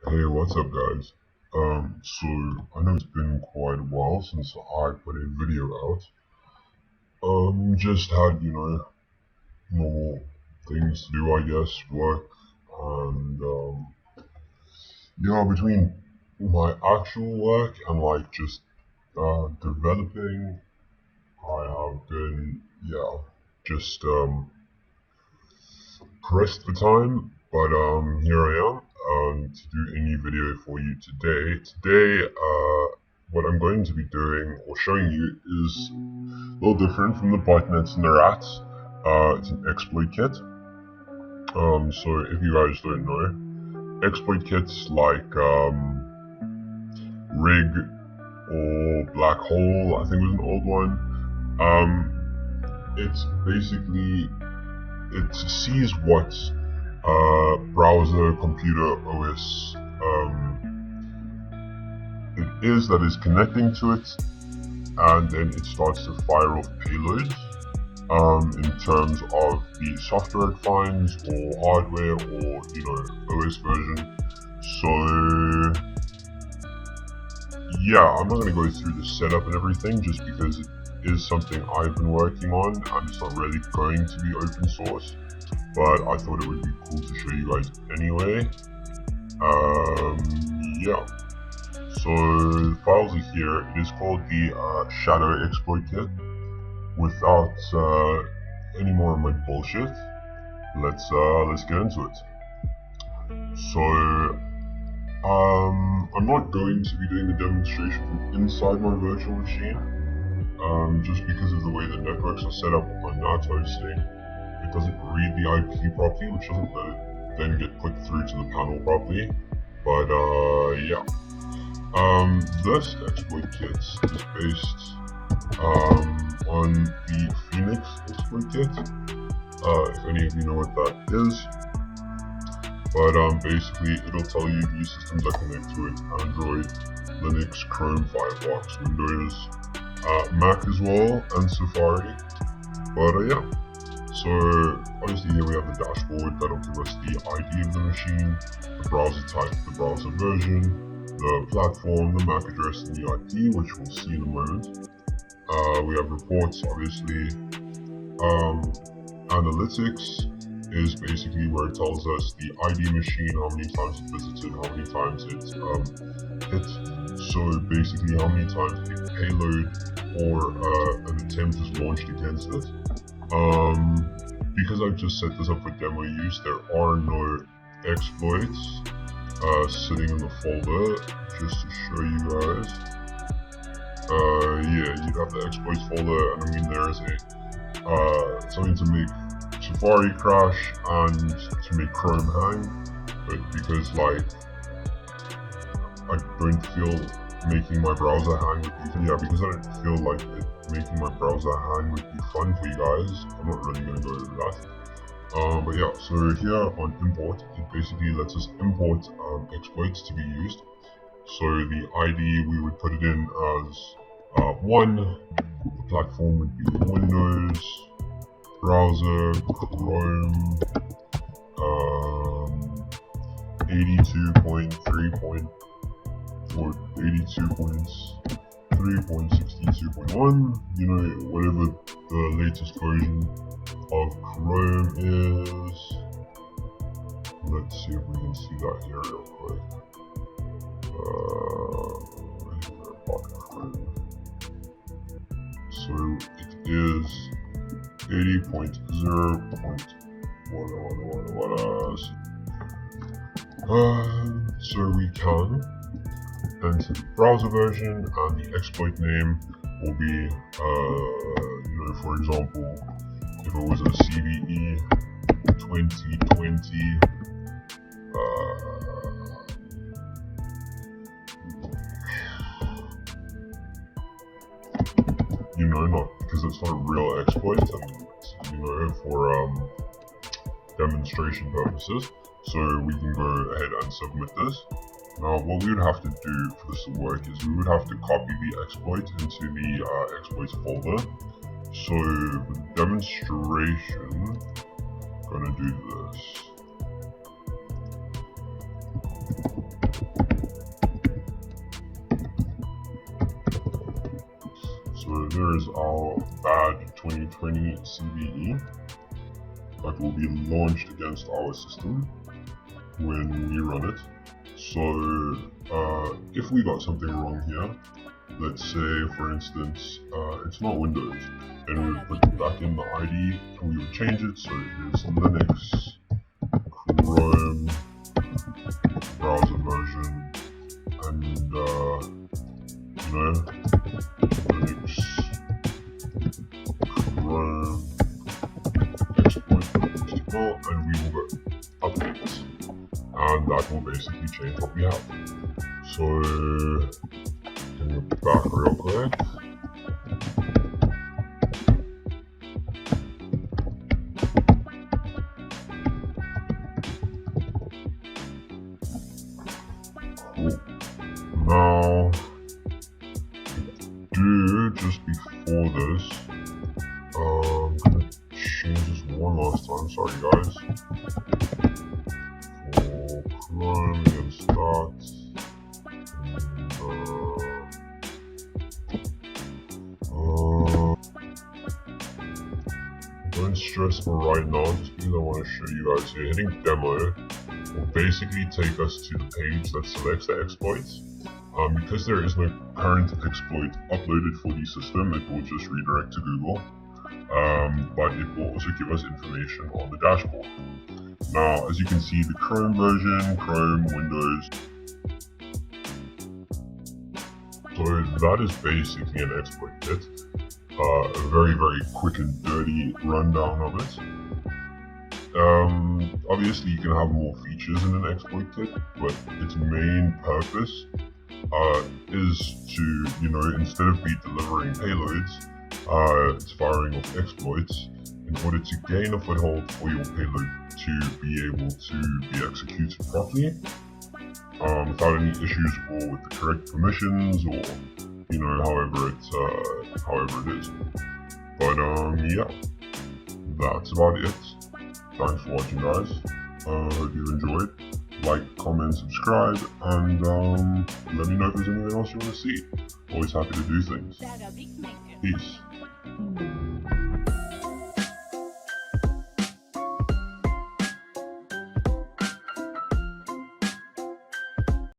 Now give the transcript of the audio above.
Hey, what's up, guys? So I know it's been quite a while since I put a video out. Just had, normal things to do, I guess, work, and between my actual work and like just developing, I have been, just pressed for time. But here I am to do a new video for you today. What I'm going to be doing or showing you is a little different from the botnets and the rats. It's an exploit kit. So if you guys don't know, exploit kits like Rig or Black Hole, I think was an old one. It's basically, it sees what browser, computer, OS it is that is connecting to it, and then it starts to fire off payloads in terms of the software it finds or hardware or OS version. So yeah, I'm not going to go through the setup and everything just because it is something I've been working on and it's not really going to be open source, but I thought it would be cool to show you guys anyway. Yeah, so the files are here. It is called the Shadow.ExploitKIT. Without any more of my bullshit, let's get into it. So I'm not going to be doing the demonstration from inside my virtual machine, just because of the way the networks are set up on NAT hosting. It doesn't read the IP properly, which doesn't let it then get put through to the panel properly. But yeah, this exploit kit is based on the Phoenix exploit kit. If any of you know what that is. But basically, it'll tell you the systems that connect to it: Android, Linux, Chrome, Firefox, Windows, Mac as well, and Safari. But yeah. So obviously here we have the dashboard that'll give us the ID of the machine, the browser type, the browser version, the platform, the MAC address, and the IP, which we'll see in a moment. We have reports, obviously. Analytics is basically where it tells us the ID machine, how many times it visited, how many times it hit. So basically how many times a payload or an attempt is launched against it. Because I've just set this up for demo use, there are no exploits sitting in the folder. Just to show you guys. Yeah, you'd have the exploits folder, and I mean there is a something to make Safari crash and to make Chrome hang, but because like I don't feel making my browser hang would be, because I don't feel like making my browser hang would be fun for you guys, I'm not really going to go into that. But yeah, so here on import, it basically lets us import exploits to be used. So the ID, we would put it in as 1, the platform would be Windows, browser, Chrome, 82.3. or 82.3.62.1, whatever the latest version of Chrome is. Let's see if we can see that here real quick. So it is 80.0. So we can enter the browser version, and the exploit name will be, for example, if it was a CVE 2020, not because it's not a real exploit, and for demonstration purposes. So we can go ahead and submit this. Now, what we would have to do for this to work is we would have to copy the exploit into the exploits folder. So for the demonstration, I'm gonna do this. there is our bad 2020 CVE that will be launched against our system when we run it. So if we got something wrong here, let's say for instance it's not Windows, and we would put back in the ID and we would change it. So here's Linux, Chrome, browser version, and Linux, Chrome, exploit.html, and we will go update, and that will basically change what we have. So can we go back real quick? Cool. Now, just before this, I'm gonna change this one last time. Sorry guys. For Chrome, we're gonna start. Don't stress for right now, just because I want to show you guys here. Hitting demo will basically take us to the page that selects the exploits. Because there is no current exploit uploaded for the system, it will just redirect to Google. But it will also give us information on the dashboard. Now, as you can see, the Chrome version, Chrome, Windows. So that is basically an exploit kit. A very, very quick and dirty rundown of it. Obviously you can have more features in an exploit kit, but its main purpose is to, instead of be delivering payloads, it's firing off exploits in order to gain a foothold for your payload to be able to be executed properly, without any issues or with the correct permissions, or however it is. But yeah, that's about it. Thanks for watching, guys. Hope you enjoyed. Like, comment, subscribe, and let me know if there's anything else you want to see. Always happy to do things. Peace.